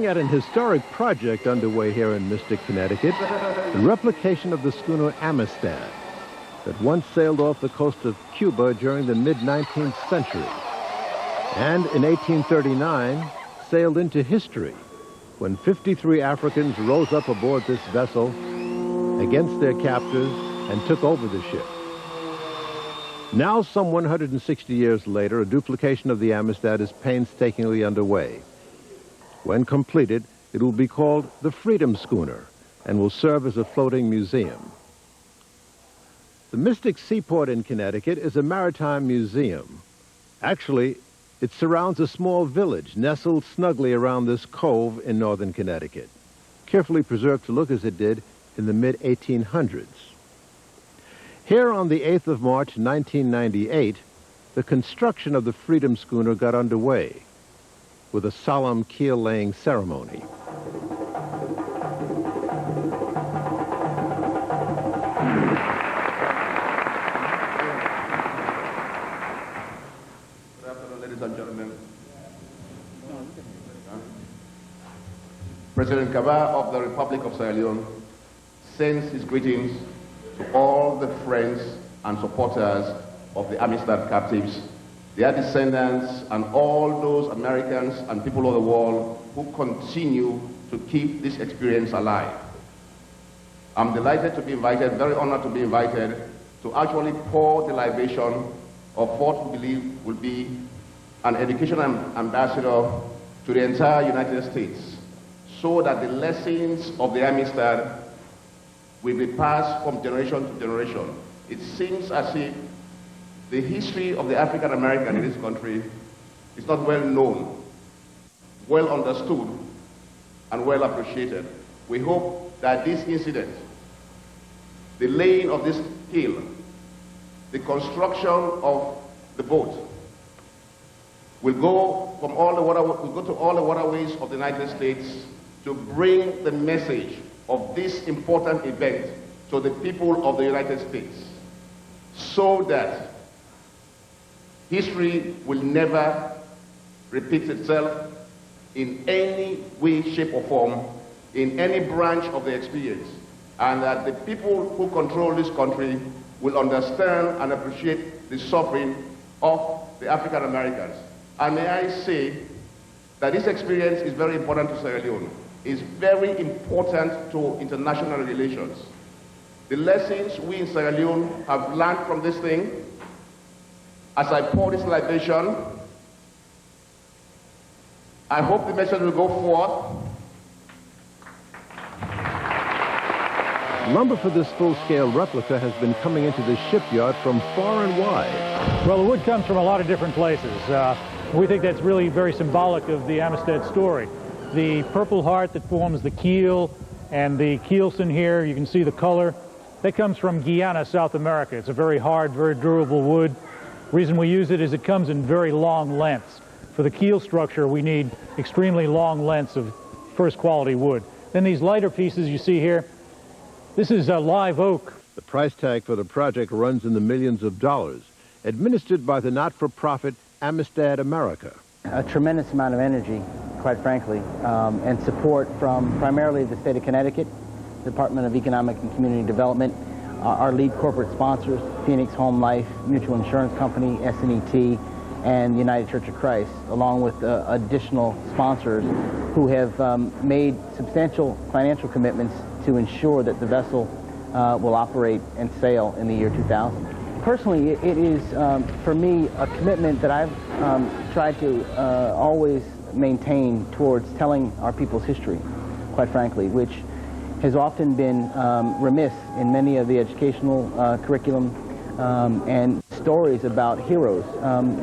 looking at an historic project underway here in Mystic, Connecticut, the replication of the schooner Amistad that once sailed off the coast of Cuba during the mid-19th century, and in 1839 sailed into history when 53 Africans rose up aboard this vessel against their captors and took over the ship. Now, some 160 years later, a duplication of the Amistad is painstakingly underway. When completed, it will be called the Freedom Schooner and will serve as a floating museum. The Mystic Seaport in Connecticut is a maritime museum. Actually, it surrounds a small village nestled snugly around this cove in northern Connecticut, carefully preserved to look as it did in the mid-1800s. Here on the 8th of March, 1998, the construction of the Freedom Schooner got underway with a solemn keel-laying ceremony. Good afternoon, ladies and gentlemen. President Kaba of the Republic of Sierra Leone sends his greetings to all the friends and supporters of the Amistad captives, their descendants, and all those Americans and people of the world who continue to keep this experience alive. I'm delighted to be invited, very honored to be invited, to actually pour the libation of what we believe will be an educational ambassador to the entire United States, so that the lessons of the Amistad will be passed from generation to generation. It seems as if the history of the African American in this country is not well known, well understood, and well appreciated. We hope that this incident, the laying of this keel, the construction of the boat, will go to all the waterways of the United States to bring the message of this important event to the people of the United States, so that history will never repeat itself in any way, shape, or form, in any branch of the experience, and that the people who control this country will understand and appreciate the suffering of the African Americans. And may I say that this experience is very important to Sierra Leone. It's very important to international relations. The lessons we in Sierra Leone have learned from this thing, as I pour this libation, I hope the message will go forth. Lumber for this full-scale replica has been coming into the shipyard from far and wide. Well, the wood comes from a lot of different places. We think that's really very symbolic of the Amistad story. The purple heart that forms the keel and the keelson here, you can see the color, that comes from Guyana, South America. It's a very hard, very durable wood. The reason we use it is it comes in very long lengths. For the keel structure, we need extremely long lengths of first quality wood. Then these lighter pieces you see here, this is a live oak. The price tag for the project runs in the millions of dollars, administered by the not-for-profit Amistad America. A tremendous amount of energy, quite frankly, and support from primarily the state of Connecticut, Department of Economic and Community Development, our lead corporate sponsors, Phoenix Home Life, Mutual Insurance Company, SNET, and the United Church of Christ, along with additional sponsors who have made substantial financial commitments to ensure that the vessel will operate and sail in the year 2000. Personally, it is, for me, a commitment that I've tried to always maintain towards telling our people's history, quite frankly, which has often been remiss in many of the educational curriculum and stories about heroes.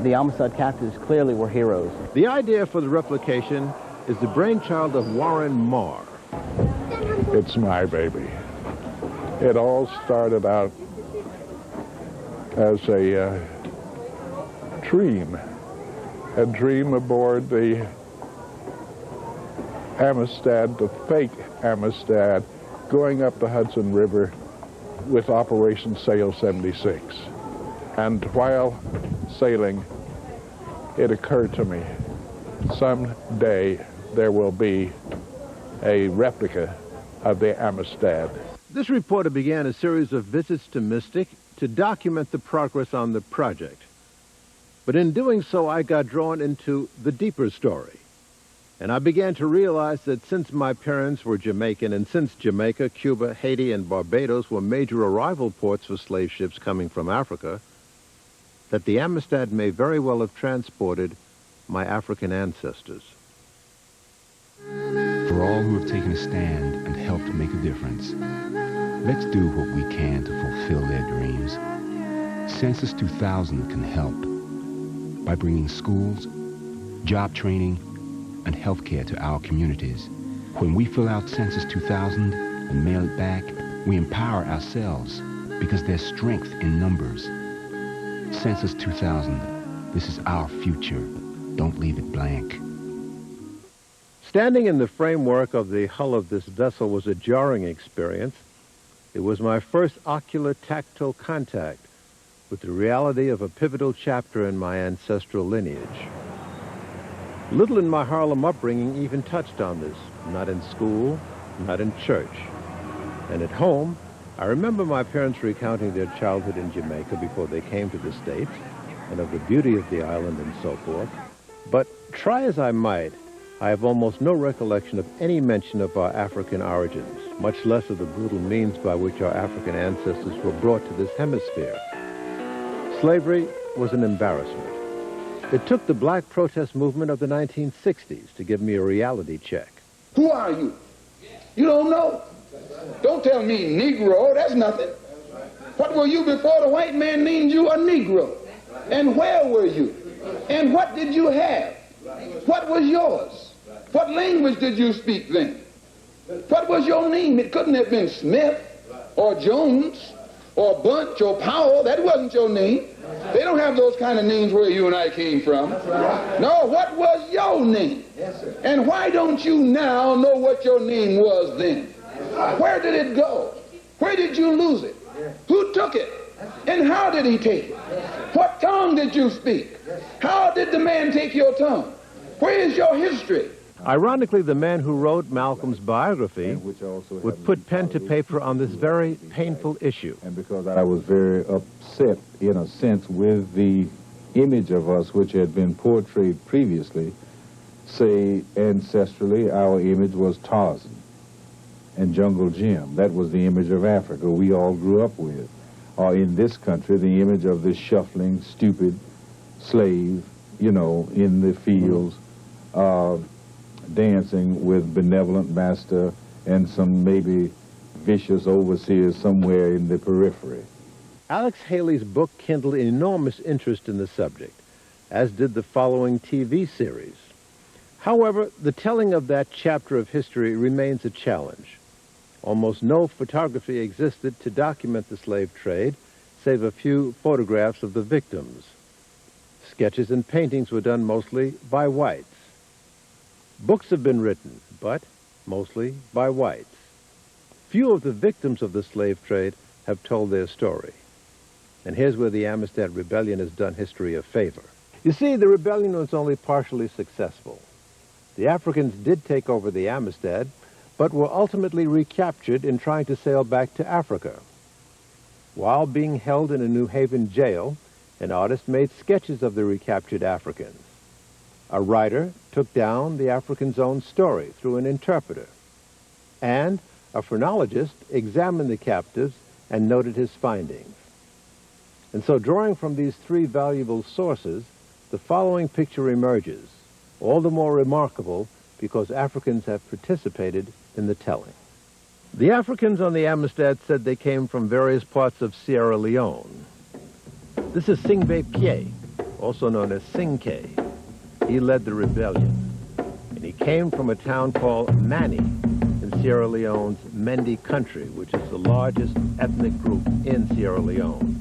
The Amistad captives clearly were heroes. The idea for the replication is the brainchild of Warren Marr. It's my baby. It all started out as a dream aboard the Amistad, the fake Amistad, going up the Hudson River with Operation Sail 76. And while sailing, it occurred to me, someday there will be a replica of the Amistad. This reporter began a series of visits to Mystic to document the progress on the project. But in doing so, I got drawn into the deeper story. And I began to realize that since my parents were Jamaican, and since Jamaica, Cuba, Haiti, and Barbados were major arrival ports for slave ships coming from Africa, that the Amistad may very well have transported my African ancestors. For all who have taken a stand and helped make a difference, let's do what we can to fulfill their dreams. Census 2000 can help by bringing schools, job training, and health care to our communities. When we fill out Census 2000 and mail it back, we empower ourselves because there's strength in numbers. Census 2000, this is our future. Don't leave it blank. Standing in the framework of the hull of this vessel was a jarring experience. It was my first ocular tactile contact with the reality of a pivotal chapter in my ancestral lineage. Little in my Harlem upbringing even touched on this, not in school, not in church. And at home, I remember my parents recounting their childhood in Jamaica before they came to the States, and of the beauty of the island and so forth. But try as I might, I have almost no recollection of any mention of our African origins, much less of the brutal means by which our African ancestors were brought to this hemisphere. Slavery was an embarrassment. It took the black protest movement of the 1960s to give me a reality check. Who are you? You don't know. Don't tell me Negro, that's nothing. What were you before the white man named you a Negro? And where were you? And what did you have? What was yours? What language did you speak then? What was your name? It couldn't have been Smith or Jones or Bunch or Powell. That wasn't your name. They don't have those kind of names where you and I came from. No, what was your name? And why don't you now know what your name was then? Where did it go? Where did you lose it? Who took it? And how did he take it? What tongue did you speak? How did the man take your tongue? Where is your history? Ironically, the man who wrote Malcolm's biography would put pen to paper on this very painful issue. And because I was very upset, in a sense, with the image of us which had been portrayed previously, say, ancestrally, our image was Tarzan and Jungle Jim. That was the image of Africa we all grew up with. Or in this country, the image of this shuffling, stupid slave, you know, in the fields, dancing with benevolent master and some maybe vicious overseers somewhere in the periphery. Alex Haley's book kindled enormous interest in the subject, as did the following TV series. However, the telling of that chapter of history remains a challenge. Almost no photography existed to document the slave trade, save a few photographs of the victims. Sketches and paintings were done mostly by whites. Books have been written, but mostly by whites. Few of the victims of the slave trade have told their story. And here's where the Amistad Rebellion has done history a favor. You see, the rebellion was only partially successful. The Africans did take over the Amistad, but were ultimately recaptured in trying to sail back to Africa. While being held in a New Haven jail, an artist made sketches of the recaptured Africans. A writer took down the African's own story through an interpreter. And a phrenologist examined the captives and noted his findings. And so, drawing from these three valuable sources, the following picture emerges, all the more remarkable because Africans have participated in the telling. The Africans on the Amistad said they came from various parts of Sierra Leone. This is Singbe Pie, also known as Singke. He led the rebellion, and he came from a town called Mani in Sierra Leone's Mendi country, which is the largest ethnic group in Sierra Leone.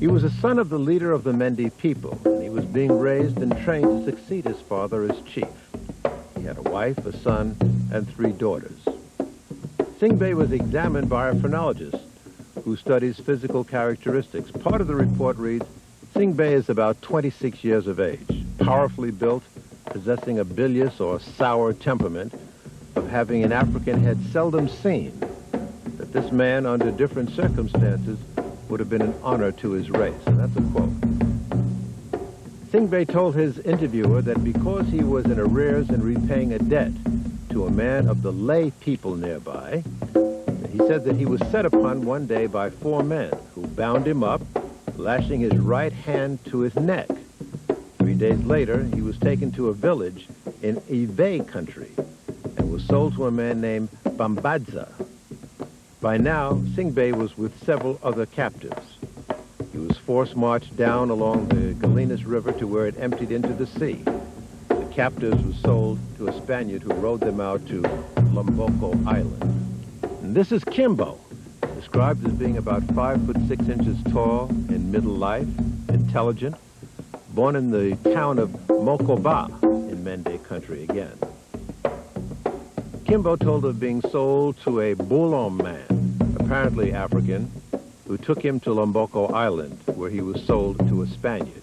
He was a son of the leader of the Mendi people, and he was being raised and trained to succeed his father as chief. He had a wife, a son, and 3 daughters. Singbe was examined by a phrenologist who studies physical characteristics. Part of the report reads, Singbe is about 26 years of age, powerfully built, possessing a bilious or sour temperament, of having an African had seldom seen, that this man, under different circumstances, would have been an honor to his race. And that's a quote. Singbay told his interviewer that because he was in arrears in repaying a debt to a man of the lay people nearby, he said that he was set upon one day by 4 men who bound him up, lashing his right hand to his neck. 3 days later, he was taken to a village in Ive country and was sold to a man named Bambadza. By now, Singbay was with several other captives. He was force-marched down along the Galinas River to where it emptied into the sea. The captives were sold to a Spaniard who rowed them out to Lomboko Island. And this is Kimbo, described as being about 5'6" tall, in middle life, intelligent, born in the town of Mokoba in Mende country again. Kimbo told of being sold to a Boulon man, apparently African, who took him to Lomboko Island, where he was sold to a Spaniard.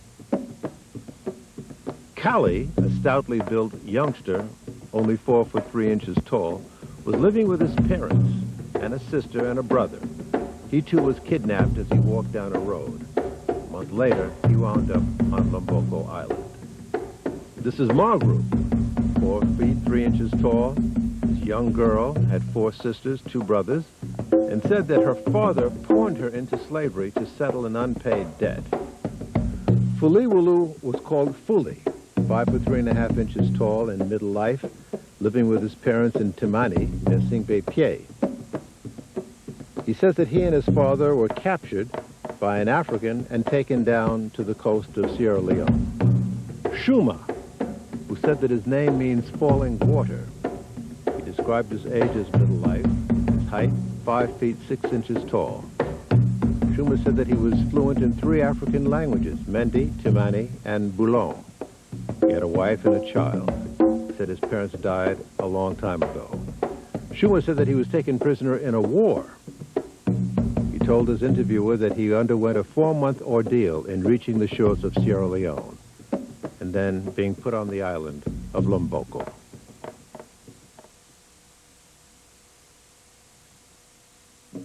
Kali, a stoutly built youngster, only 4'3" tall, was living with his parents and a sister and a brother. He too was kidnapped as he walked down a road. A month later, he wound up on Lomboko Island. This is Margaret, 4'3" tall. This young girl had 4 sisters, 2 brothers, and said that her father pawned her into slavery to settle an unpaid debt. Fuliwulu was called Fuli, 5'3½ tall in middle life, living with his parents in Timani near Singbay Pie. He says that he and his father were captured by an African and taken down to the coast of Sierra Leone. Shuma, who said that his name means falling water. He described his age as middle life, his height 5 feet 6 inches tall. Shuma said that he was fluent in 3 African languages, Mende, Timani, and Boulon. He had a wife and a child. He said his parents died a long time ago. Shuma said that he was taken prisoner in a war. He told his interviewer that he underwent a 4-month ordeal in reaching the shores of Sierra Leone and then being put on the island of Lomboko.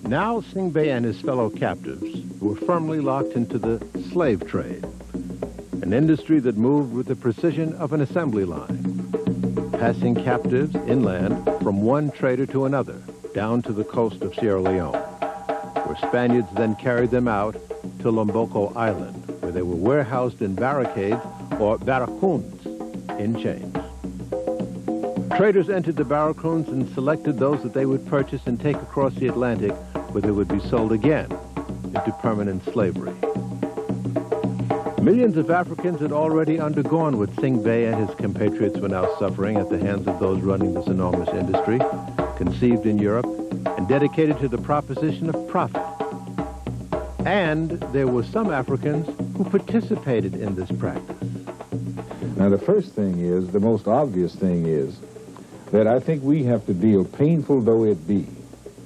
Now Singbay and his fellow captives were firmly locked into the slave trade, an industry that moved with the precision of an assembly line, passing captives inland from one trader to another down to the coast of Sierra Leone, where Spaniards then carried them out to Lomboko Island, where they were warehoused in barricades or barracoons in chains. Traders entered the barracoons and selected those that they would purchase and take across the Atlantic, where they would be sold again into permanent slavery. Millions of Africans had already undergone what Singbay and his compatriots were now suffering at the hands of those running this enormous industry, conceived in Europe and dedicated to the proposition of profit. And there were some Africans who participated in this practice. Now, the first thing is, the most obvious thing is, that I think we have to deal, painful though it be,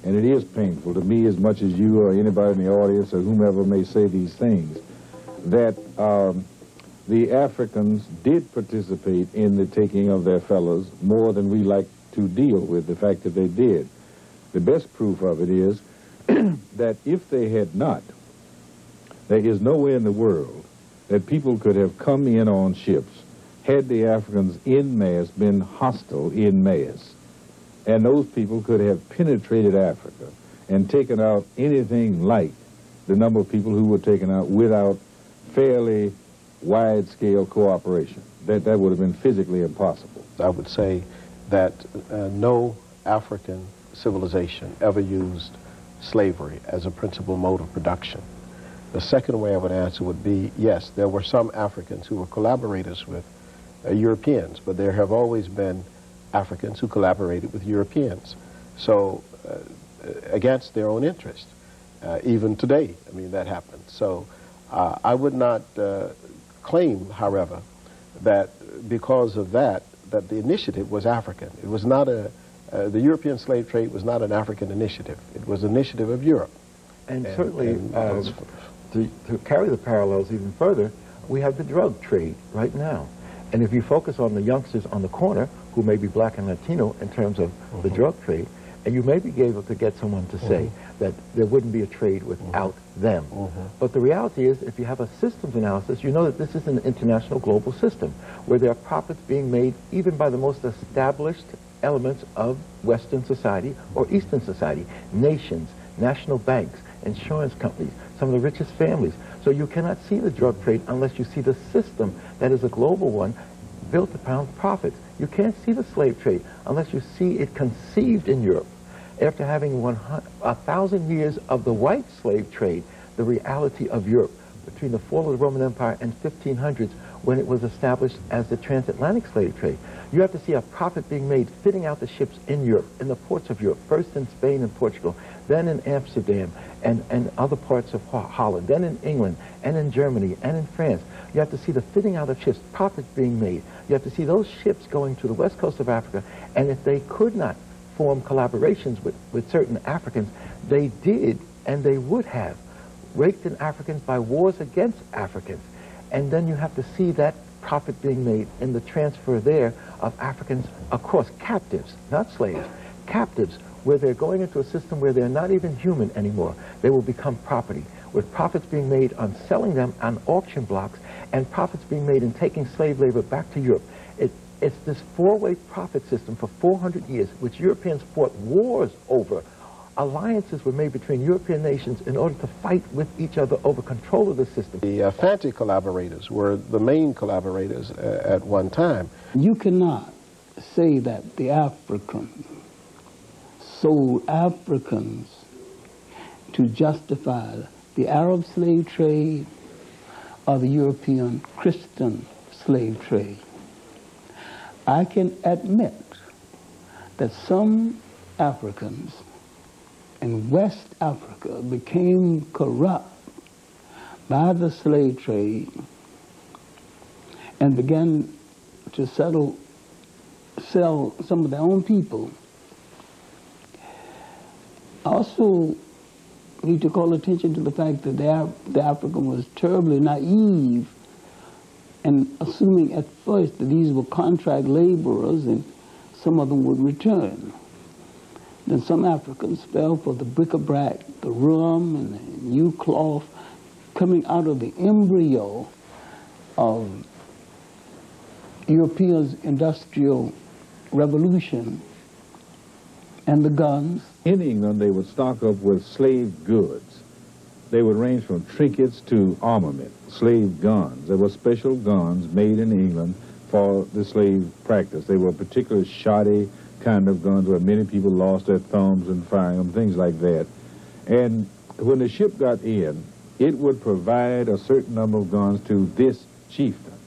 and it is painful to me as much as you or anybody in the audience or whomever may say these things, that the Africans did participate in the taking of their fellows more than we like to deal with, the fact that they did. The best proof of it is that if they had not, there is no way in the world that people could have come in on ships had the Africans en masse been hostile en masse. And those people could have penetrated Africa and taken out anything like the number of people who were taken out without fairly wide-scale cooperation. That would have been physically impossible. I would say that no African civilization ever used slavery as a principal mode of production. The second way I would answer would be, yes, there were some Africans who were collaborators with Europeans, but there have always been Africans who collaborated with Europeans, so against their own interest. Even today, I mean, that happens. So I would not claim, however, that because of that, that the initiative was African. It was not the European slave trade was not an African initiative. It was an initiative of Europe. And certainly, to carry the parallels even further, we have the drug trade right now. And if you focus on the youngsters on the corner, who may be black and Latino in terms of the drug trade, and you may be able to get someone to say that there wouldn't be a trade without them. But the reality is, if you have a systems analysis, you know that this is an international global system where there are profits being made even by the most established elements of Western society or Eastern society, nations, national banks, insurance companies, some of the richest families. So you cannot see the drug trade unless you see the system that is a global one built upon profits. You can't see the slave trade unless you see it conceived in Europe. After having 1,000 years of the white slave trade, the reality of Europe between the fall of the Roman Empire and 1500s when it was established as the transatlantic slave trade. You have to see a profit being made fitting out the ships in Europe, in the ports of Europe, first in Spain and Portugal, then in Amsterdam and other parts of Holland, then in England and in Germany and in France. You have to see the fitting out of ships, profits being made. You have to see those ships going to the west coast of Africa, and if they could not form collaborations with certain Africans, they did and they would have raked in Africans by wars against Africans. And then you have to see that profit being made in the transfer there of Africans across, captives, not slaves, captives, where they're going into a system where they're not even human anymore. They will become property, with profits being made on selling them on auction blocks and profits being made in taking slave labor back to Europe. It's this four-way profit system for 400 years, which Europeans fought wars over. Alliances were made between European nations in order to fight with each other over control of the system. The Fanti collaborators were the main collaborators at one time. You cannot say that the Africans sold Africans to justify the Arab slave trade or the European Christian slave trade. I can admit that some Africans in West Africa became corrupt by the slave trade and began to sell some of their own people. I also need to call attention to the fact that the African was terribly naive and assuming at first that these were contract laborers and some of them would return. Then some Africans fell for the bric-a-brac, the rum and the new cloth coming out of the embryo of Europeans' industrial revolution and the guns. In England, they would stock up with slave goods. They would range from trinkets to armament, slave guns. There were special guns made in England for the slave practice. They were particularly shoddy kind of guns where many people lost their thumbs and firing them, things like that. And when the ship got in, it would provide a certain number of guns to this chieftain.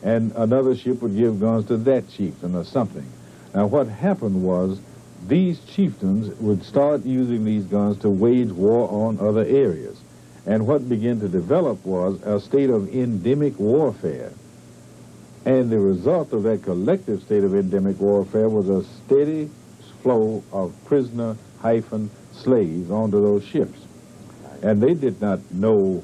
And another ship would give guns to that chieftain or something. Now what happened was these chieftains would start using these guns to wage war on other areas. And what began to develop was a state of endemic warfare. And the result of that collective state of endemic warfare was a steady flow of prisoner-slaves onto those ships. And they did not know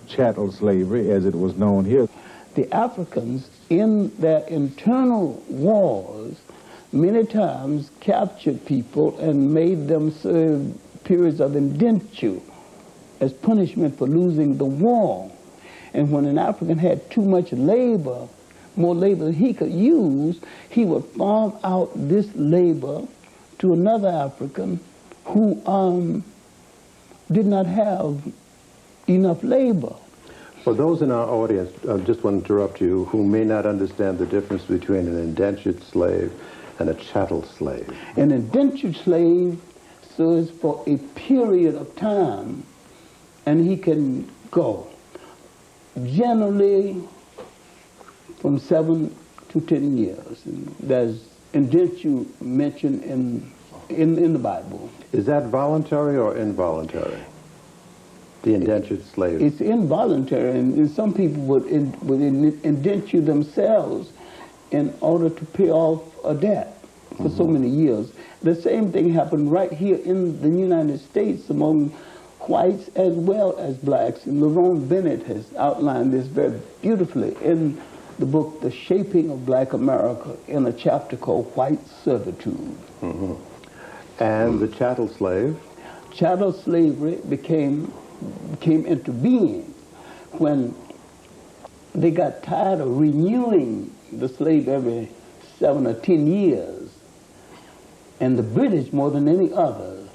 chattel slavery as it was known here. The Africans, in their internal wars, many times captured people and made them serve periods of indenture as punishment for losing the war. And when an African had too much labor, more labor than he could use, he would farm out this labor to another African who did not have enough labor. For those in our audience, I just want to interrupt you, who may not understand the difference between an indentured slave and a chattel slave. An indentured slave serves for a period of time, and he can go. Generally, from 7 to 10 years. And there's indenture mentioned in the Bible. Is that voluntary or involuntary? The indentured slave. It's involuntary, and some people would indenture themselves in order to pay off a debt for so many years. The same thing happened right here in the United States among whites as well as blacks. And Lerone Bennett has outlined this very beautifully in the book, The Shaping of Black America, in a chapter called White Servitude. Mm-hmm. And the chattel slave? Chattel slavery came into being when they got tired of renewing the slave every 7 or 10 years. And the British, more than any other,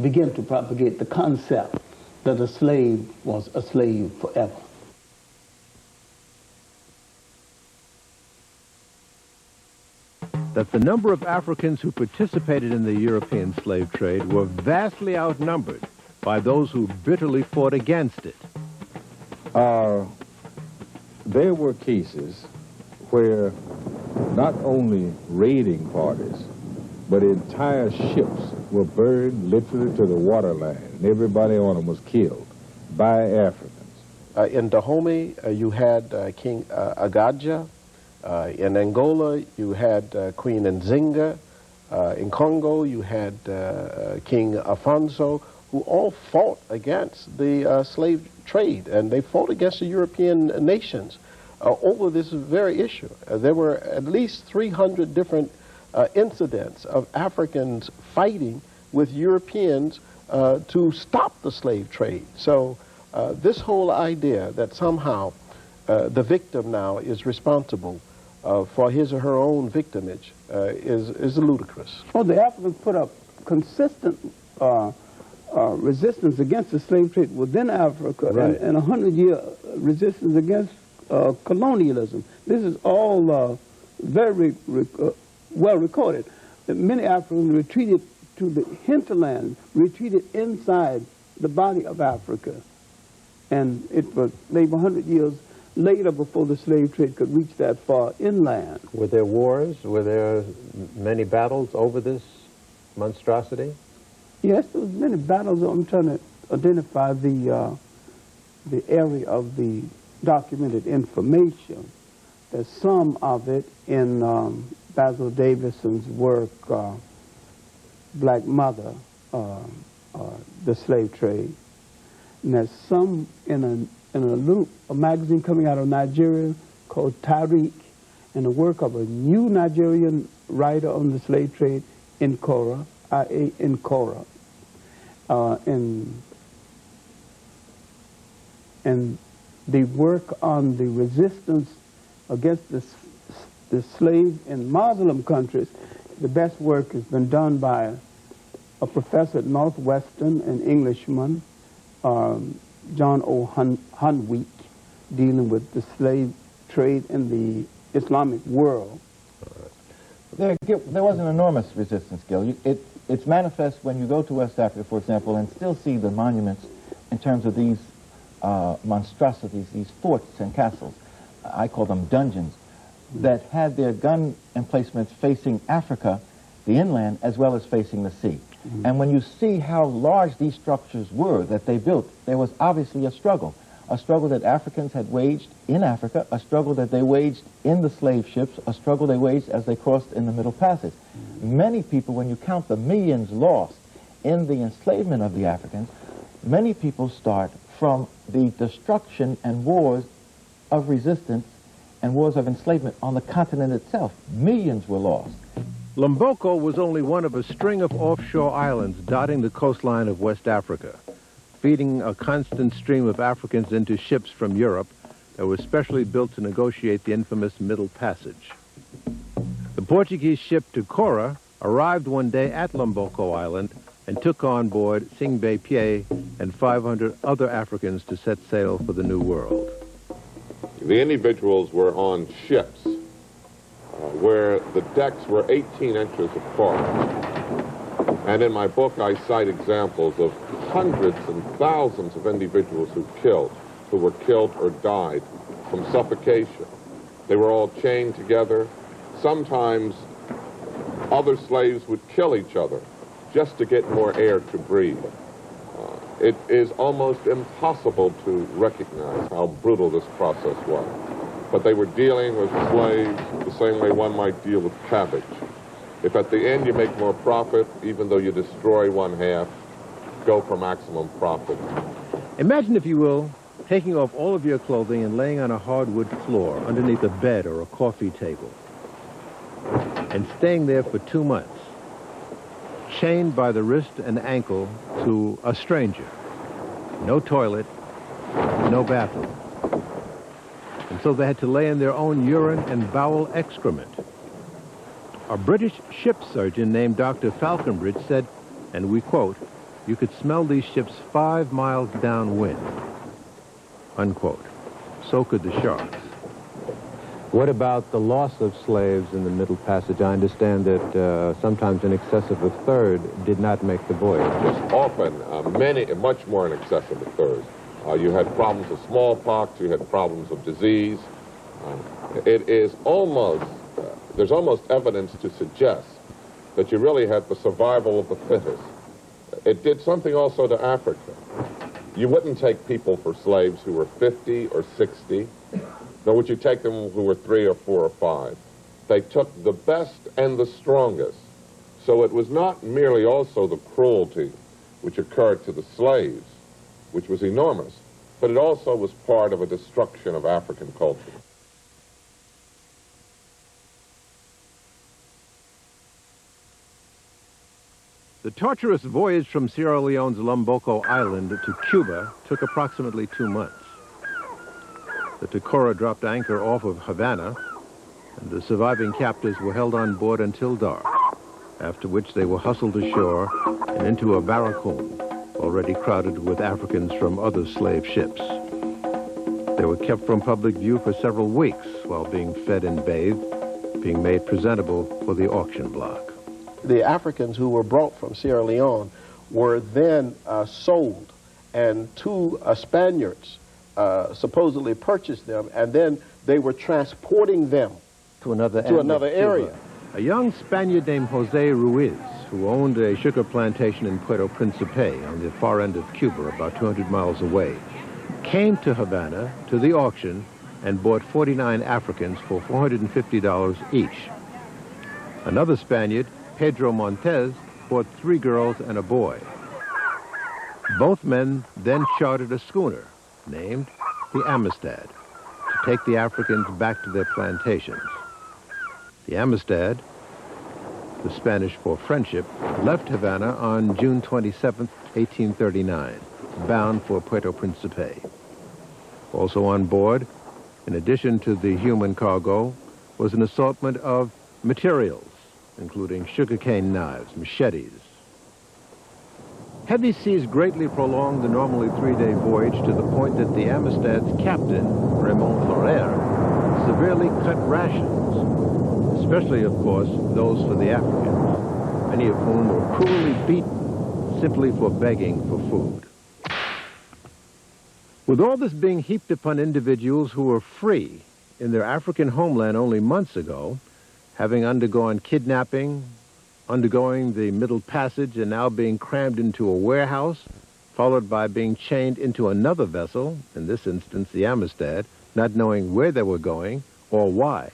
began to propagate the concept that a slave was a slave forever. That the number of Africans who participated in the European slave trade were vastly outnumbered by those who bitterly fought against it. There were cases where not only raiding parties, but entire ships were burned literally to the waterline, and everybody on them was killed by Africans. In Dahomey, you had King Agaja. In Angola, you had Queen Nzinga. In Congo, you had King Afonso, who all fought against the slave trade, and they fought against the European nations over this very issue. There were at least 300 different incidents of Africans fighting with Europeans to stop the slave trade. So this whole idea that somehow the victim now is responsible for his or her own victimage is ludicrous. Well, the Africans put up consistent resistance against the slave trade within Africa, right, and a 100-year resistance against colonialism. This is all very well recorded. Many Africans retreated to the hinterland, retreated inside the body of Africa, and it was maybe 100 years later before the slave trade could reach that far inland. Were there wars? Were there many battles over this monstrosity? Yes, there was many battles. I'm trying to identify the area of the documented information. There's some of it in Basil Davison's work, Black Mother, the Slave Trade. And there's some in a magazine coming out of Nigeria called Tariq, and the work of a new Nigerian writer on the slave trade, Nkora, I.A. Nkora. And the work on the resistance against the slave in Muslim countries, the best work has been done by a professor at Northwestern, an Englishman, John O. Hunwick, dealing with the slave trade in the Islamic world. There was an enormous resistance, Gil. It's manifest when you go to West Africa, for example, and still see the monuments in terms of these monstrosities, these forts and castles. I call them dungeons, that had their gun emplacements facing Africa, the inland, as well as facing the sea. Mm-hmm. And when you see how large these structures were that they built, there was obviously a struggle that Africans had waged in Africa, a struggle that they waged in the slave ships, a struggle they waged as they crossed in the Middle Passage. Mm-hmm. Many people, when you count the millions lost in the enslavement of the Africans, many people start from the destruction and wars of resistance and wars of enslavement on the continent itself. Millions were lost. Lomboko was only one of a string of offshore islands dotting the coastline of West Africa, feeding a constant stream of Africans into ships from Europe that were specially built to negotiate the infamous Middle Passage. The Portuguese ship Tukora arrived one day at Lomboko Island and took on board Singbe Pie and 500 other Africans to set sail for the New World. The individuals were on ships where the decks were 18 inches apart. And in my book, I cite examples of hundreds and thousands of individuals who were killed or died from suffocation. They were all chained together. Sometimes other slaves would kill each other just to get more air to breathe. It is almost impossible to recognize how brutal this process was. But they were dealing with slaves the same way one might deal with cabbage. If at the end you make more profit, even though you destroy one half, go for maximum profit. Imagine, if you will, taking off all of your clothing and laying on a hardwood floor underneath a bed or a coffee table, and staying there for 2 months, chained by the wrist and ankle to a stranger. No toilet, no bathroom. And so they had to lay in their own urine and bowel excrement. A British ship surgeon named Dr. Falconbridge said, and we quote, "You could smell these ships 5 miles downwind," unquote. So could the sharks. What about the loss of slaves in the Middle Passage? I understand that sometimes in excess of a third did not make the voyage. Just often, much more in excess of a third. You had problems of smallpox, you had problems of disease. It is almost, there's almost evidence to suggest that you really had the survival of the fittest. It did something also to Africa. You wouldn't take people for slaves who were 50 or 60, nor would you take them who were 3 or 4 or 5. They took the best and the strongest. So it was not merely also the cruelty which occurred to the slaves, which was enormous, but it also was part of a destruction of African culture. The torturous voyage from Sierra Leone's Lomboko Island to Cuba took approximately 2 months. The Tacora dropped anchor off of Havana, and the surviving captives were held on board until dark, after which they were hustled ashore and into a barracoon, already crowded with Africans from other slave ships. They were kept from public view for several weeks while being fed and bathed, being made presentable for the auction block. The Africans who were brought from Sierra Leone were then sold, and 2 Spaniards supposedly purchased them, and then they were transporting them to another area. A young Spaniard named Jose Ruiz, who owned a sugar plantation in Puerto Principe on the far end of Cuba, about 200 miles away, came to Havana to the auction and bought 49 Africans for $450 each. Another Spaniard, Pedro Montez, bought 3 girls and a boy. Both men then chartered a schooner named the Amistad to take the Africans back to their plantations. The Amistad, the Spanish for friendship, left Havana on June 27, 1839, bound for Puerto Principe. Also on board, in addition to the human cargo, was an assortment of materials, including sugarcane knives, machetes. Heavy seas greatly prolonged the normally 3-day voyage to the point that the Amistad's captain, Raymond Ferrer, severely cut rations, especially, of course, those for the Africans, many of whom were cruelly beaten simply for begging for food. With all this being heaped upon individuals who were free in their African homeland only months ago, having undergone kidnapping, undergoing the Middle Passage, and now being crammed into a warehouse, followed by being chained into another vessel, in this instance the Amistad, not knowing where they were going or why,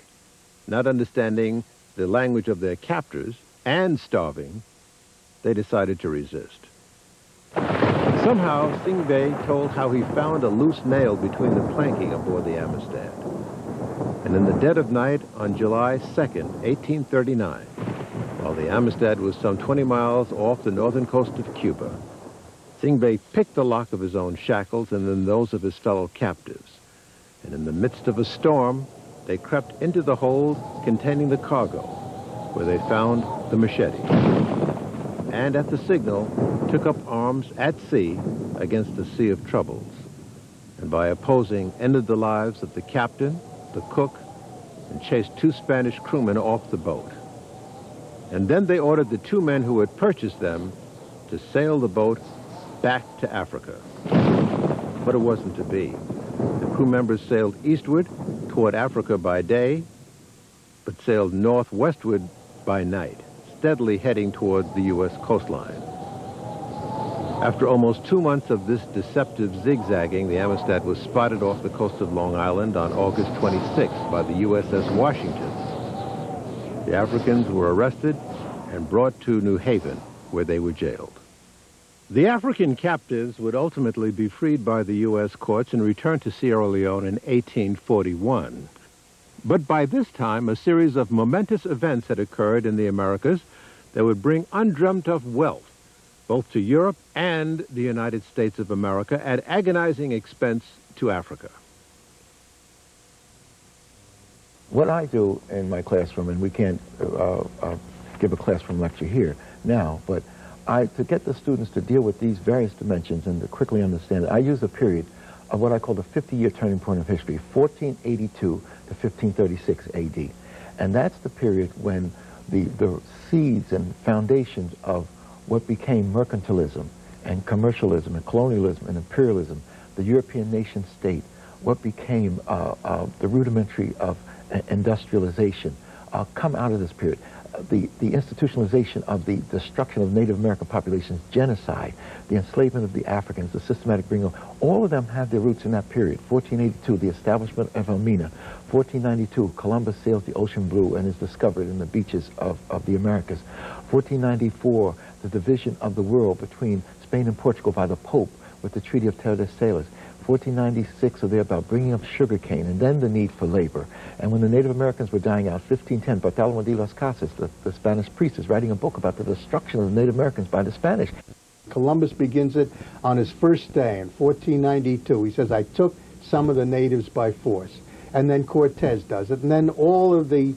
not understanding the language of their captors, and starving, they decided to resist. Somehow, Singbe told how he found a loose nail between the planking aboard the Amistad. And in the dead of night on July 2nd, 1839, while the Amistad was some 20 miles off the northern coast of Cuba, Singbe picked the lock of his own shackles and then those of his fellow captives. And in the midst of a storm, they crept into the hold containing the cargo, where they found the machete. And at the signal, took up arms at sea against a sea of troubles. And by opposing, ended the lives of the captain, the cook, and chased 2 Spanish crewmen off the boat. And then they ordered the 2 men who had purchased them to sail the boat back to Africa. But it wasn't to be. The crew members sailed eastward toward Africa by day, but sailed northwestward by night, steadily heading toward the U.S. coastline. After almost 2 months of this deceptive zigzagging, the Amistad was spotted off the coast of Long Island on August 26th by the USS Washington. The Africans were arrested and brought to New Haven, where they were jailed. The African captives would ultimately be freed by the U.S. courts and returned to Sierra Leone in 1841. But by this time, a series of momentous events had occurred in the Americas that would bring undreamt-of wealth, both to Europe and the United States of America, at agonizing expense to Africa. What I do in my classroom, and we can't give a classroom lecture here now, but to get the students to deal with these various dimensions and to quickly understand it, I use a period of what I call the 50-year turning point of history, 1482 to 1536 AD. And that's the period when the seeds and foundations of what became mercantilism and commercialism and colonialism and imperialism, the European nation state, what became the rudimentary of industrialization, come out of this period. The institutionalization of the destruction of Native American populations, genocide, the enslavement of the Africans, the systematic bringing of, all of them have their roots in that period. 1482, the establishment of Elmina. 1492, Columbus sails the ocean blue and is discovered in the beaches of the Americas. 1494, the division of the world between Spain and Portugal by the Pope with the Treaty of Tordesillas. 1496 or thereabout, bringing up sugarcane, and then the need for labor. And when the Native Americans were dying out, 1510, Bartolomé de las Casas, the Spanish priest, is writing a book about the destruction of the Native Americans by the Spanish. Columbus begins it on his first day in 1492. He says, I took some of the natives by force. And then Cortez does it. And then all of the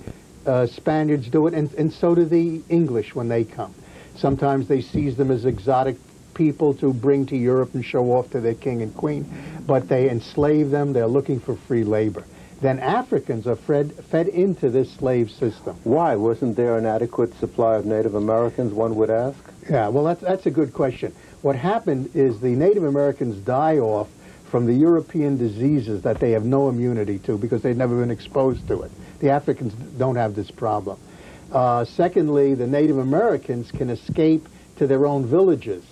Spaniards do it, and so do the English when they come. Sometimes they seize them as exotic people to bring to Europe and show off to their king and queen, but they enslave them. They're looking for free labor. Then Africans are fed into this slave system. Why? Wasn't there an adequate supply of Native Americans, one would ask? Yeah, well, that's a good question. What happened is the Native Americans die off from the European diseases that they have no immunity to because they've never been exposed to it. The Africans don't have this problem. Secondly, the Native Americans can escape to their own villages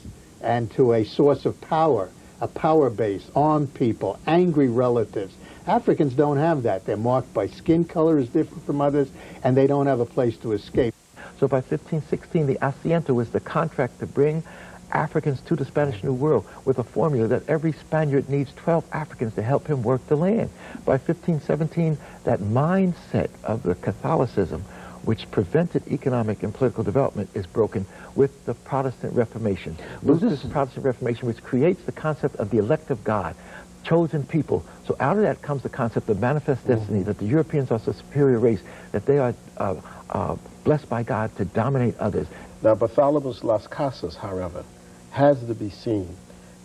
and to a source of power, a power base, armed people, angry relatives. Africans don't have that. They're marked by skin color as different from others, and they don't have a place to escape. So by 1516, the Asiento was the contract to bring Africans to the Spanish New World with a formula that every Spaniard needs 12 Africans to help him work the land. By 1517, that mindset of the Catholicism, which prevented economic and political development, is broken with the Protestant Reformation. Luther's Protestant Reformation, which creates the concept of the elect of God, chosen people. So out of that comes the concept of manifest destiny, that the Europeans are a superior race, that they are blessed by God to dominate others. Now, Bartolomé de las Casas, however, has to be seen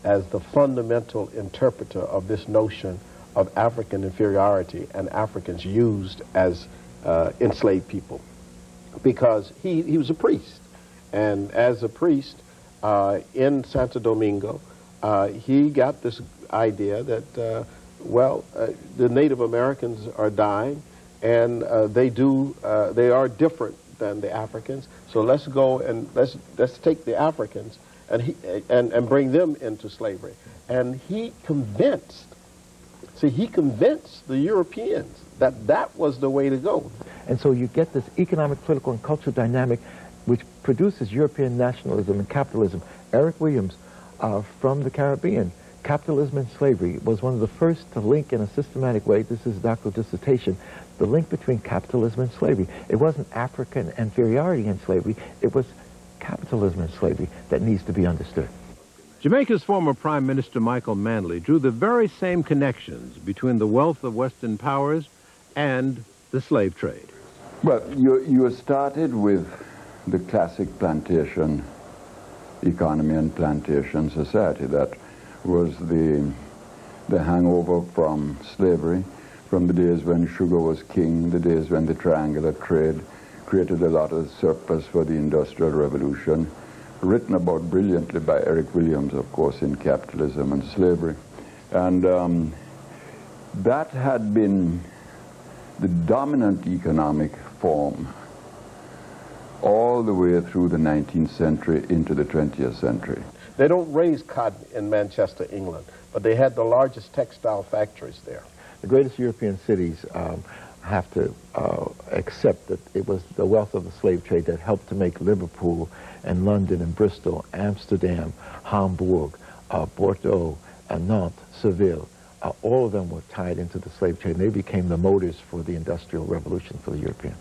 as the fundamental interpreter of this notion of African inferiority and Africans used as enslaved people, because he was a priest, and as a priest in Santo Domingo, he got this idea that the Native Americans are dying, and they are different than the Africans. So let's go and let's take the Africans and bring them into slavery. And he convinced the Europeans that was the way to go. And so you get this economic, political, and cultural dynamic which produces European nationalism and capitalism. Eric Williams from the Caribbean, Capitalism and Slavery, was one of the first to link in a systematic way, this is a doctoral dissertation, the link between capitalism and slavery. It wasn't African inferiority in slavery, it was capitalism and slavery that needs to be understood. Jamaica's former Prime Minister Michael Manley drew the very same connections between the wealth of Western powers and the slave trade. Well, you started with the classic plantation economy and plantation society. That was the hangover from slavery, from the days when sugar was king, the days when the triangular trade created a lot of surplus for the Industrial Revolution, written about brilliantly by Eric Williams, of course, in Capitalism and Slavery. And that had been the dominant economic form all the way through the 19th century into the 20th century. They don't raise cotton in Manchester, England, but they had the largest textile factories there. The greatest European cities have to accept that it was the wealth of the slave trade that helped to make Liverpool and London and Bristol, Amsterdam, Hamburg, Bordeaux, Nantes, Seville. All of them were tied into the slave trade, and they became the motors for the Industrial Revolution for the Europeans.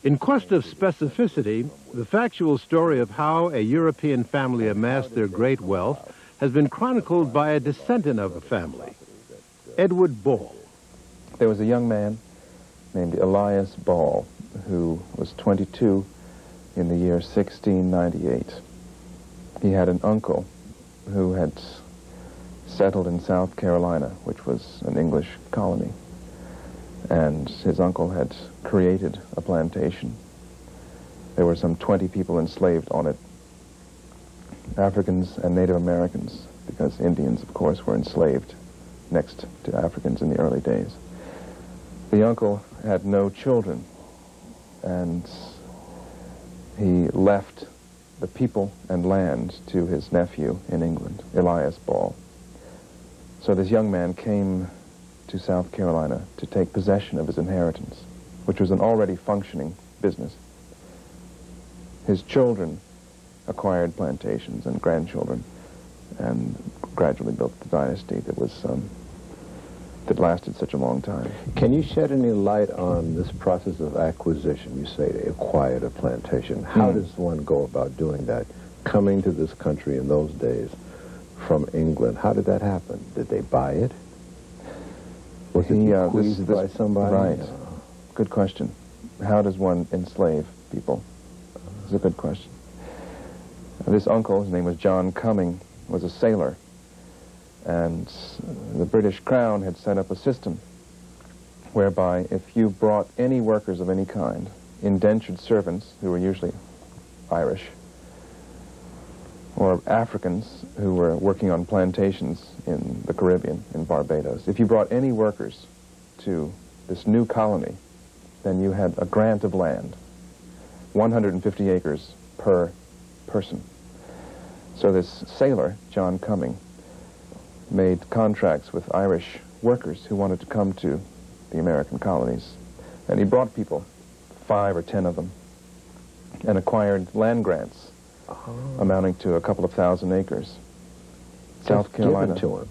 In quest of specificity, the factual story of how a European family amassed their great wealth has been chronicled by a descendant of a family, Edward Ball. There was a young man named Elias Ball who was 22 in the year 1698. He had an uncle who had settled in South Carolina, which was an English colony. And his uncle had created a plantation. There were some 20 people enslaved on it, Africans and Native Americans, because Indians, of course, were enslaved next to Africans in the early days. The uncle had no children, and he left the people and land to his nephew in England, Elias Ball. So this young man came to South Carolina to take possession of his inheritance, which was an already functioning business. His children acquired plantations and grandchildren and gradually built the dynasty that was that lasted such a long time. Can you shed any light on this process of acquisition? You say they acquired a plantation. How does one go about doing that? Coming to this country in those days from England, how did that happen? Did they buy it? Was it bequeathed by somebody? Right. Good question. How does one enslave people? It's a good question. This uncle, his name was John Cumming, was a sailor. And the British Crown had set up a system whereby if you brought any workers of any kind, indentured servants, who were usually Irish, or Africans who were working on plantations in the Caribbean, in Barbados, if you brought any workers to this new colony, then you had a grant of land, 150 acres per person. So this sailor, John Cumming, made contracts with Irish workers who wanted to come to the American colonies. And he brought people, 5 or 10 of them, and acquired land grants amounting to a couple of thousand acres. South Carolina. Given to him.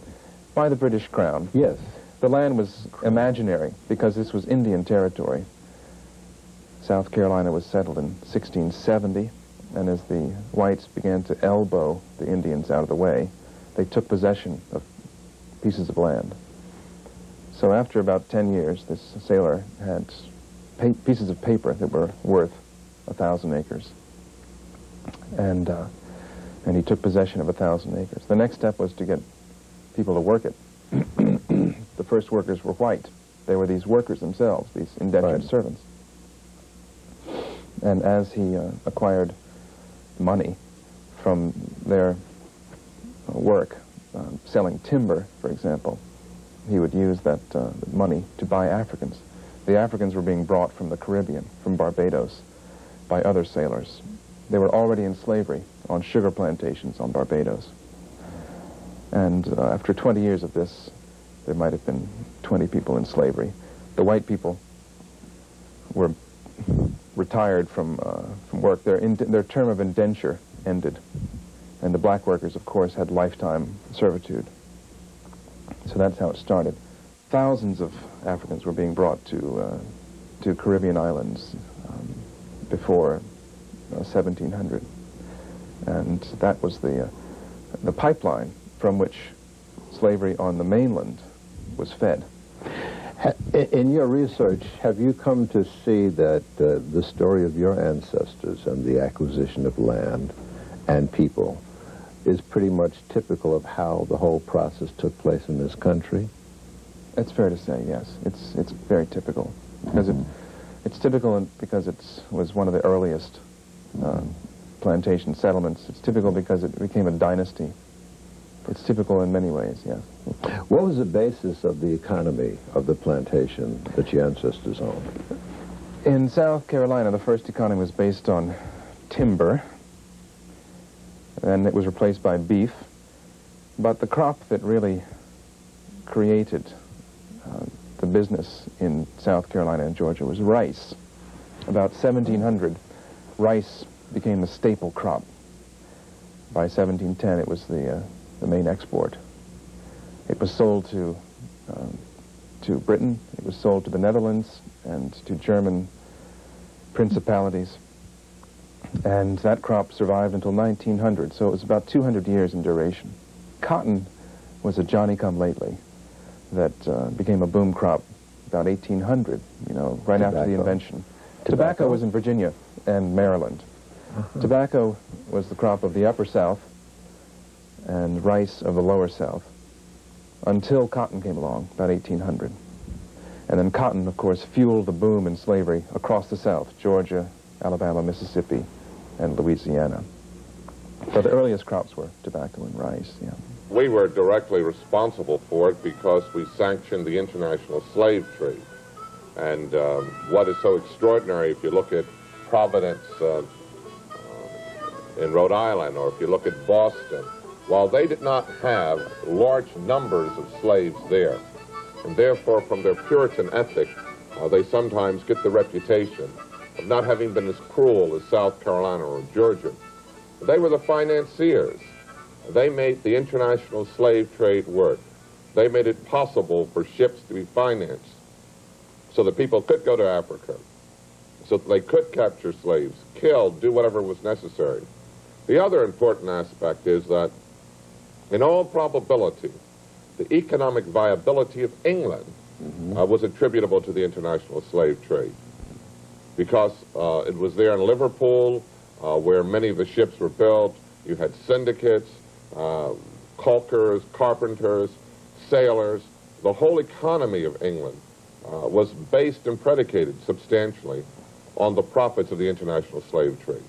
By the British Crown. Yes. The land was imaginary because this was Indian territory. South Carolina was settled in 1670, and as the whites began to elbow the Indians out of the way, they took possession of pieces of land. So after about 10 years, this sailor had pieces of paper that were worth 1,000 acres. And he took possession of 1,000 acres. The next step was to get people to work it. The first workers were white. They were these workers themselves, these indentured servants. And as he acquired money from their work, selling timber, for example, he would use that money to buy Africans. The Africans were being brought from the Caribbean, from Barbados, by other sailors. They were already in slavery on sugar plantations on Barbados. And after 20 years of this, there might have been 20 people in slavery. The white people were retired from work. Their term of indenture ended. And the black workers, of course, had lifetime servitude. So that's how it started. Thousands of Africans were being brought to Caribbean islands before 1700. And that was the pipeline from which slavery on the mainland was fed. In your research, have you come to see that the story of your ancestors and the acquisition of land and people is pretty much typical of how the whole process took place in this country? It's fair to say, yes. It's very typical. Because it's typical because it was one of the earliest plantation settlements. It's typical because it became a dynasty. It's typical in many ways, yes. What was the basis of the economy of the plantation that your ancestors owned? In South Carolina, the first economy was based on timber, and it was replaced by beef. But the crop that really created the business in South Carolina and Georgia was rice. About 1700, rice became the staple crop. By 1710, it was the main export. It was sold to Britain, it was sold to the Netherlands, and to German principalities. And that crop survived until 1900, so it was about 200 years in duration. Cotton was a Johnny-come-lately that became a boom crop about 1800, you know, right after the invention. Tobacco was in Virginia and Maryland. Tobacco was the crop of the upper South and rice of the lower South until cotton came along, about 1800. And then cotton, of course, fueled the boom in slavery across the South, Georgia, Alabama, Mississippi, and Louisiana. But the earliest crops were tobacco and rice, yeah. We were directly responsible for it because we sanctioned the international slave trade. And what is so extraordinary, if you look at Providence in Rhode Island, or if you look at Boston, while they did not have large numbers of slaves there, and therefore from their Puritan ethic, they sometimes get the reputation of not having been as cruel as South Carolina or Georgia. They were the financiers. They made the international slave trade work. They made it possible for ships to be financed so that people could go to Africa, so that they could capture slaves, kill, do whatever was necessary. The other important aspect is that, in all probability, the economic viability of England was attributable to the international slave trade, because it was there in Liverpool where many of the ships were built. You had syndicates, caulkers, carpenters, sailors. The whole economy of England was based and predicated substantially on the profits of the international slave trade.